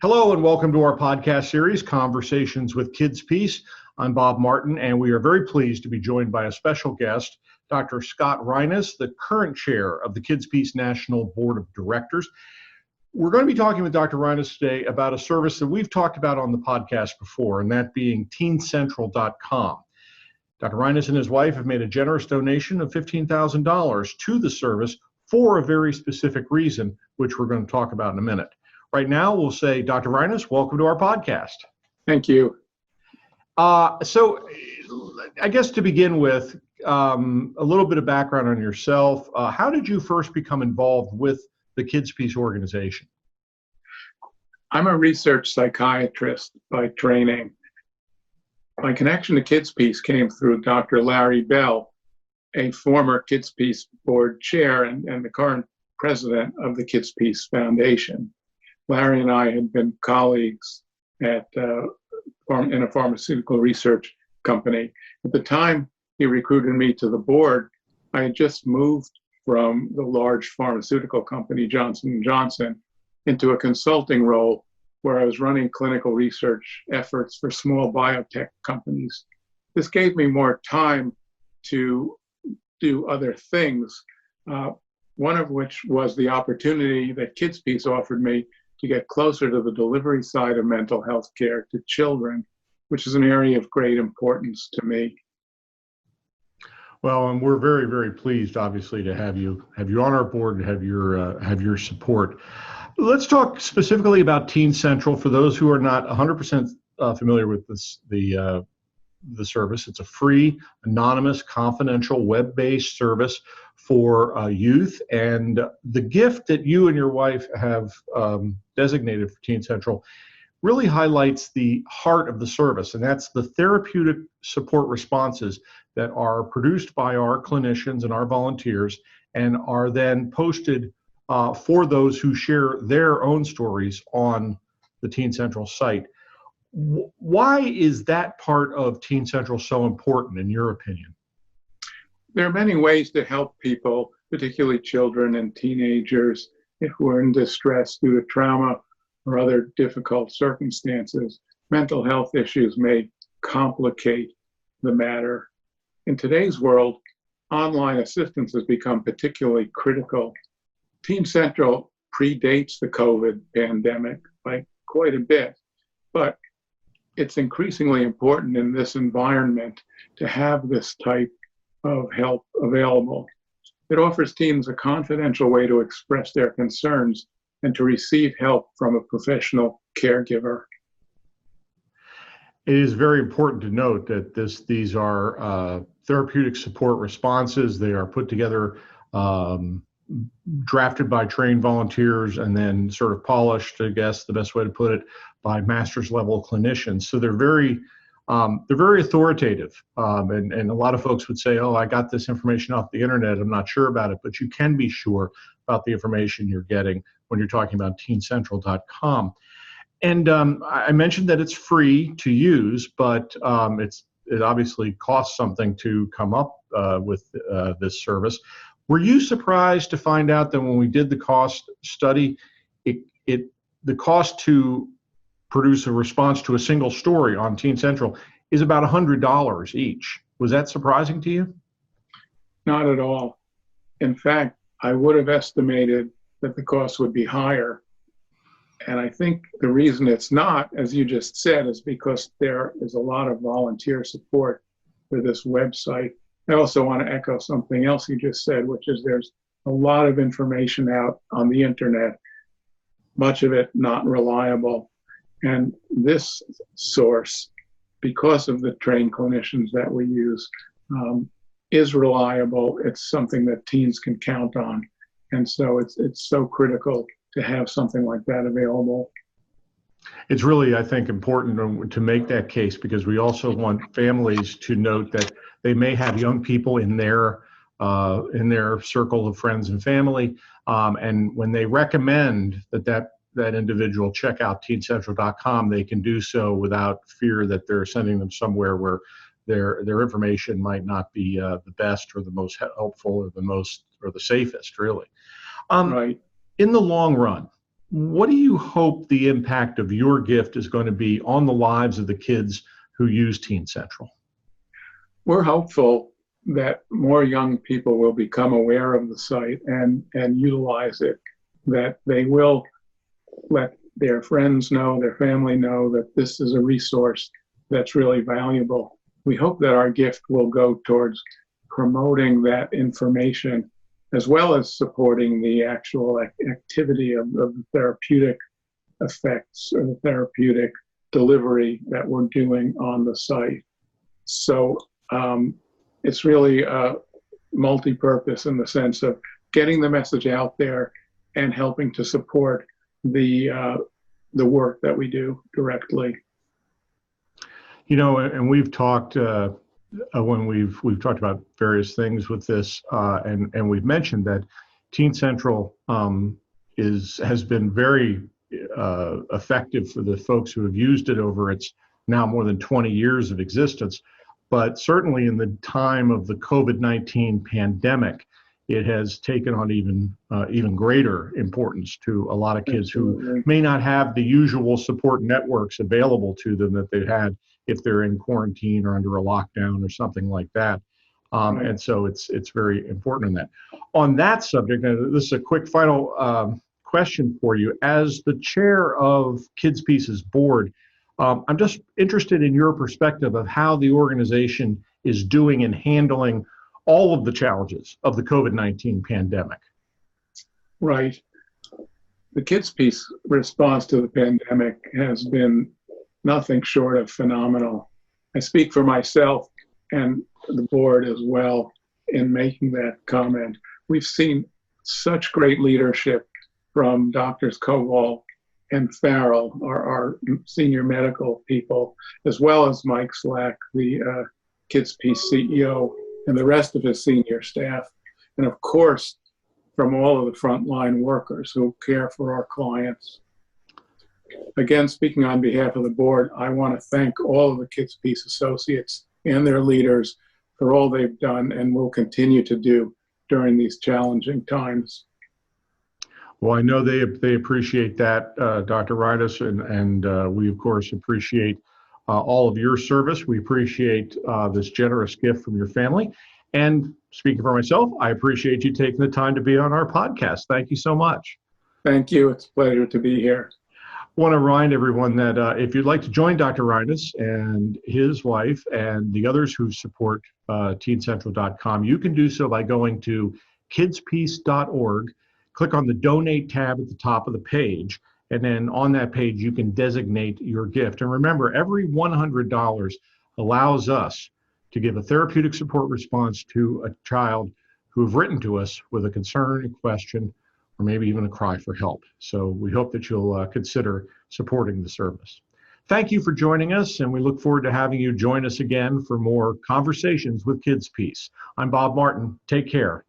Hello and welcome to our podcast series, Conversations with KidsPeace. I'm Bob Martin, and we are very pleased to be joined by a special guest, Dr. Scott Reines, the current chair of the KidsPeace National Board of Directors. We're going to be talking with Dr. Reines today about a service that we've talked about on the podcast before, and that being TeenCentral.com. Dr. Reines and his wife have made a generous donation of $15,000 to the service for a very specific reason, which we're going to talk about in a minute. Right now, we'll say, Dr. Reines, welcome to our podcast. Thank you. So I guess to begin with, a little bit of background on yourself. How did you first become involved with the KidsPeace organization? I'm a research psychiatrist by training. My connection to KidsPeace came through Dr. Larry Bell, a former KidsPeace board chair and the current president of the KidsPeace Foundation. Larry and I had been colleagues in a pharmaceutical research company. At the time he recruited me to the board, I had just moved from the large pharmaceutical company, Johnson & Johnson, into a consulting role where I was running clinical research efforts for small biotech companies. This gave me more time to do other things, one of which was the opportunity that KidsPeace offered me to get closer to the delivery side of mental health care to children, which is an area of great importance to me. Well, and we're very, very pleased, obviously, to have you on our board and have your support. Let's talk specifically about TeenCentral. For those who are not 100% familiar with the service, it's a free, anonymous, confidential, web-based service for youth. And the gift that you and your wife have designated for TeenCentral really highlights the heart of the service, and that's the therapeutic support responses that are produced by our clinicians and our volunteers and are then posted for those who share their own stories on the TeenCentral site. Why is that part of TeenCentral so important, in your opinion? There are many ways to help people, particularly children and teenagers, who are in distress due to trauma or other difficult circumstances. Mental health issues may complicate the matter. In today's world, online assistance has become particularly critical. TeenCentral predates the COVID pandemic by quite a bit, but it's increasingly important in this environment to have this type of help available. It offers teens a confidential way to express their concerns and to receive help from a professional caregiver. It is very important to note that these are therapeutic support responses. They are put together, drafted by trained volunteers, and then sort of polished, I guess the best way to put it, by master's level clinicians. So they're very authoritative. And a lot of folks would say, oh, I got this information off the internet, I'm not sure about it, but you can be sure about the information you're getting when you're talking about TeenCentral.com. And I mentioned that it's free to use, but it obviously costs something to come up with this service. Were you surprised to find out that when we did the cost study, the cost to produce a response to a single story on TeenCentral is about $100 each? Was that surprising to you? Not at all. In fact, I would have estimated that the cost would be higher. And I think the reason it's not, as you just said, is because there is a lot of volunteer support for this website. I also want to echo something else you just said, which is there's a lot of information out on the internet, much of it not reliable. And this source, because of the trained clinicians that we use, is reliable. It's something that teens can count on. And so it's so critical to have something like that available. It's really, I think, important to make that case, because we also want families to note that they may have young people in their circle of friends and family, and when they recommend that individual check out TeenCentral.com, they can do so without fear that they're sending them somewhere where their information might not be the best or the most helpful or the safest, really. Right. In the long run, what do you hope the impact of your gift is going to be on the lives of the kids who use TeenCentral? We're hopeful that more young people will become aware of the site and utilize it, that they will let their friends know, their family know that this is a resource that's really valuable. We hope that our gift will go towards promoting that information as well as supporting the actual activity of the therapeutic effects or the therapeutic delivery that we're doing on the site. So it's really multi-purpose in the sense of getting the message out there and helping to support the work that we do directly. You know, and we've talked when we've talked about various things with this, and we've mentioned that TeenCentral has been very effective for the folks who have used it over its now more than 20 years of existence. But certainly in the time of the COVID-19 pandemic, it has taken on even greater importance to a lot of kids who may not have the usual support networks available to them that they had if they're in quarantine or under a lockdown or something like that. And so it's very important in that. On that subject, and this is a quick final question for you. As the chair of KidsPeace's board, I'm just interested in your perspective of how the organization is doing in handling all of the challenges of the COVID-19 pandemic. Right. The KidsPeace response to the pandemic has been nothing short of phenomenal. I speak for myself and the board as well in making that comment. We've seen such great leadership from Drs. Koval and Farrell, our senior medical people, as well as Mike Slack, the KidsPeace CEO, and the rest of his senior staff. And of course, from all of the frontline workers who care for our clients. Again, speaking on behalf of the board, I want to thank all of the KidsPeace associates and their leaders for all they've done and will continue to do during these challenging times. Well, I know they appreciate that, Dr. Reines, and we, of course, appreciate all of your service. We appreciate this generous gift from your family. And speaking for myself, I appreciate you taking the time to be on our podcast. Thank you so much. Thank you. It's a pleasure to be here. I want to remind everyone that if you'd like to join Dr. Reines and his wife and the others who support TeenCentral.com, you can do so by going to kidspeace.org, click on the Donate tab at the top of the page, and then on that page you can designate your gift. And remember, every $100 allows us to give a therapeutic support response to a child who have written to us with a concern, a question, or maybe even a cry for help. So we hope that you'll consider supporting the service. Thank you for joining us, and we look forward to having you join us again for more conversations with KidsPeace. I'm Bob Martin. Take care.